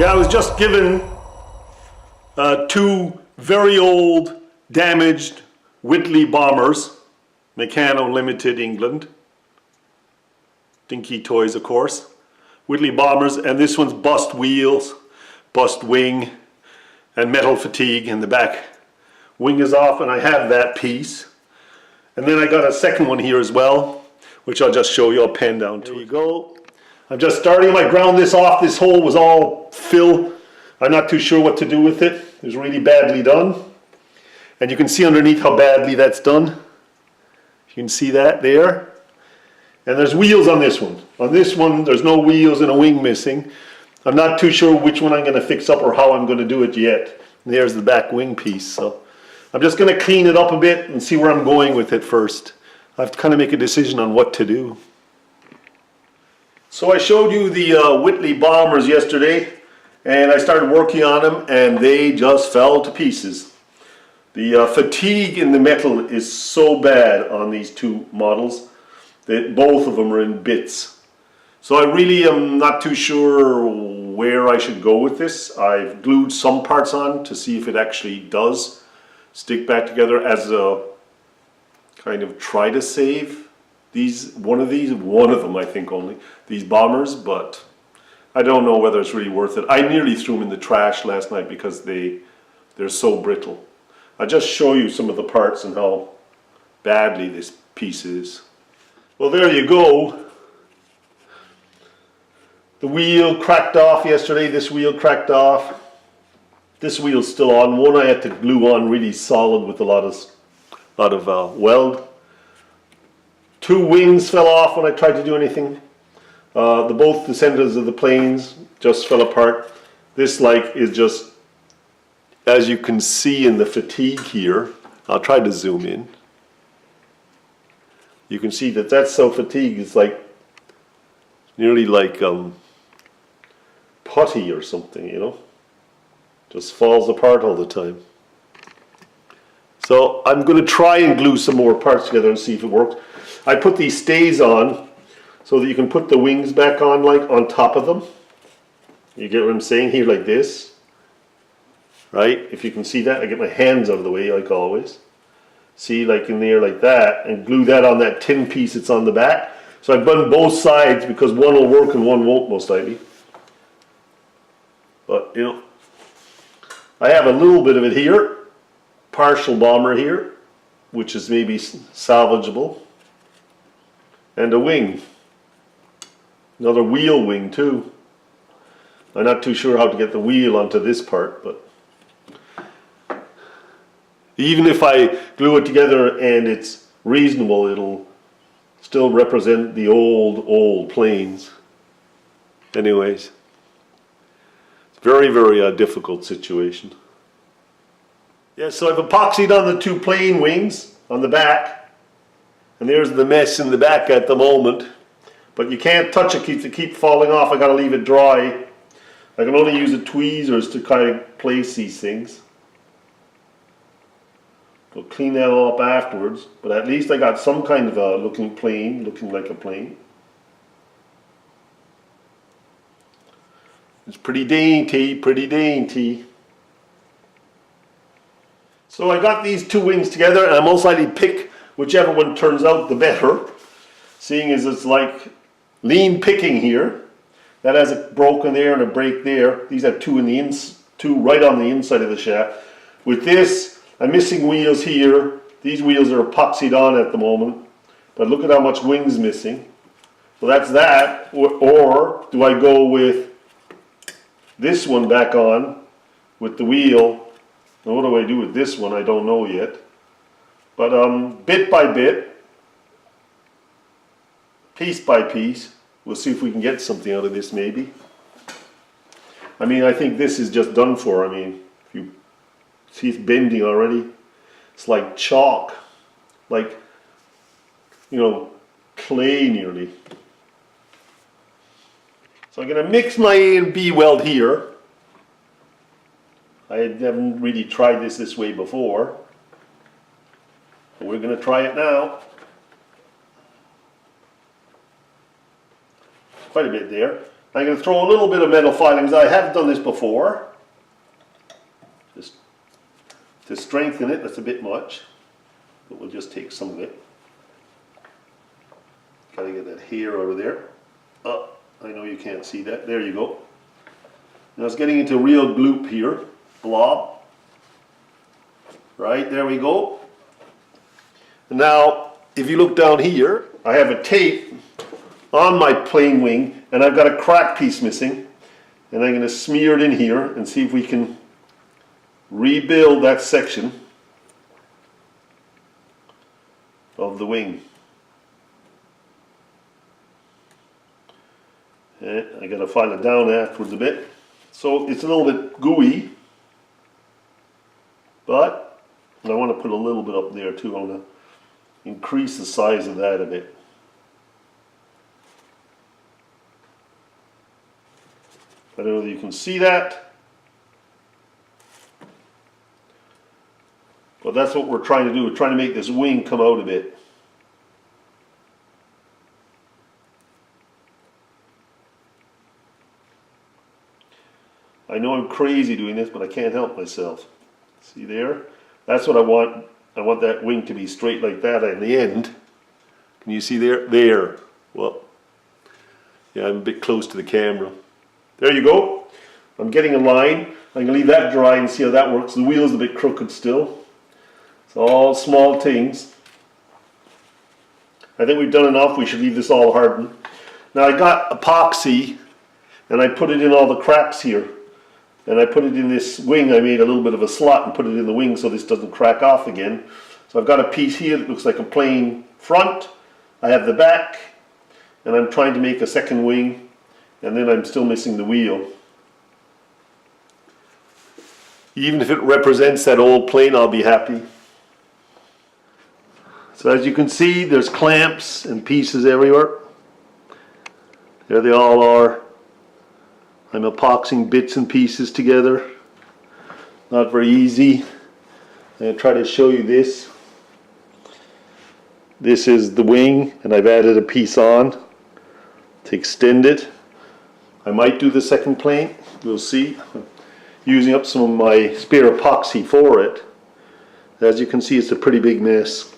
Yeah, I was just given two very old, damaged Whitley Bombers, Meccano Limited, England. Dinky toys, of course. Whitley Bombers, and this one's bust wheels, bust wing, and metal fatigue in the back. Wing is off, and I have that piece. And then I got a second one here as well, which I'll just show you. I'll pen down to you. Go. I'm just starting. I ground this off. This hole was all fill. I'm not too sure what to do with it. It was really badly done. And you can see underneath how badly that's done. You can see that there. And there's wheels on this one. On this one, there's no wheels and a wing missing. I'm not too sure which one I'm going to fix up or how I'm going to do it yet. And there's the back wing piece. So I'm just going to clean it up a bit and see where I'm going with it first. I have to kind of make a decision on what to do. So I showed you the Whitley Bombers yesterday, and I started working on them, and they just fell to pieces. The fatigue in the metal is so bad on these two models that both of them are in bits. So I really am not too sure where I should go with this. I've glued some parts on to see if it actually does stick back together as a kind of try to save one of them I think only, these bombers, but I don't know whether it's really worth it. I nearly threw them in the trash last night because they're so brittle. I'll just show you some of the parts and how badly this piece is. Well, there you go. The wheel cracked off yesterday. This wheel cracked off. This wheel's still on. One I had to glue on really solid with a lot of weld. Two wings fell off when I tried to do anything. Both the centers of the planes just fell apart. This is just, as you can see in the fatigue here, I'll try to zoom in. You can see that that's so fatigued, it's nearly like putty or something, you know. Just falls apart all the time. So I'm going to try and glue some more parts together and see if it works. I put these stays on so that you can put the wings back on on top of them. You get what I'm saying here, like this. Right? If you can see that, I get my hands out of the way like always. See, like in there like that, and glue that on that tin piece that's on the back. So I've done both sides because one will work and one won't most likely. But you know, I have a little bit of it here, partial bomber here, which is maybe salvageable. And a wing, another wheel wing too. I'm not too sure how to get the wheel onto this part, but even if I glue it together and it's reasonable, it'll still represent the old planes. Anyways, it's a very, very difficult situation. Yeah, so I've epoxied on the two plane wings on the back. And there's the mess in the back at the moment. But you can't touch it, to keep falling off. I gotta leave it dry. I can only use the tweezers to kind of place these things. I'll clean that all up afterwards. But at least I got some kind of a looking like a plane. It's pretty dainty, pretty dainty. So I got these two wings together, and I most likely pick whichever one turns out the better, seeing as it's like lean picking here. That has a broken there and a break there. These have two right on the inside of the shaft. With this, I'm missing wheels here. These wheels are epoxied on at the moment, but look at how much wing's missing. So that's that. Or do I go with this one back on with the wheel? Now what do I do with this one? I don't know yet. But bit by bit, piece by piece, we'll see if we can get something out of this maybe. I mean, I think this is just done for. I mean, if you see it's bending already. It's like chalk, like, you know, clay nearly. So I'm going to mix my A and B weld here. I haven't really tried this way before. We're going to try it now. Quite a bit there. I'm going to throw a little bit of metal filings. I have done this before. Just to strengthen it, that's a bit much. But we'll just take some of it. Got to get that hair out of there. Oh, I know you can't see that. There you go. Now it's getting into real gloop here. Blob. Right, there we go. Now, if you look down here, I have a tape on my plain wing, and I've got a crack piece missing, and I'm going to smear it in here and see if we can rebuild that section of the wing. And I got to file it down afterwards a bit. So it's a little bit gooey, but I want to put a little bit up there too. I want to increase the size of that a bit. I don't know if you can see that, but that's what we're trying to do. We're trying to make this wing come out a bit. I know I'm crazy doing this, but I can't help myself. See there? That's what I want. I want that wing to be straight like that in the end. Can you see there? There. Well, yeah, I'm a bit close to the camera. There you go. I'm getting a line. I'm going to leave that dry and see how that works. The wheel's a bit crooked still. It's all small things. I think we've done enough. We should leave this all hardened. Now I got epoxy and I put it in all the cracks here. And I put it in this wing. I made a little bit of a slot and put it in the wing so this doesn't crack off again. So I've got a piece here that looks like a plain front. I have the back, and I'm trying to make a second wing, and then I'm still missing the wheel. Even if it represents that old plane, I'll be happy. So as you can see, there's clamps and pieces everywhere. There they all are. I'm epoxying bits and pieces together. Not very easy. I'm going to try to show you this. This is the wing, and I've added a piece on to extend it. I might do the second plane. We'll see. I'm using up some of my spare epoxy for it. As you can see, it's a pretty big mess.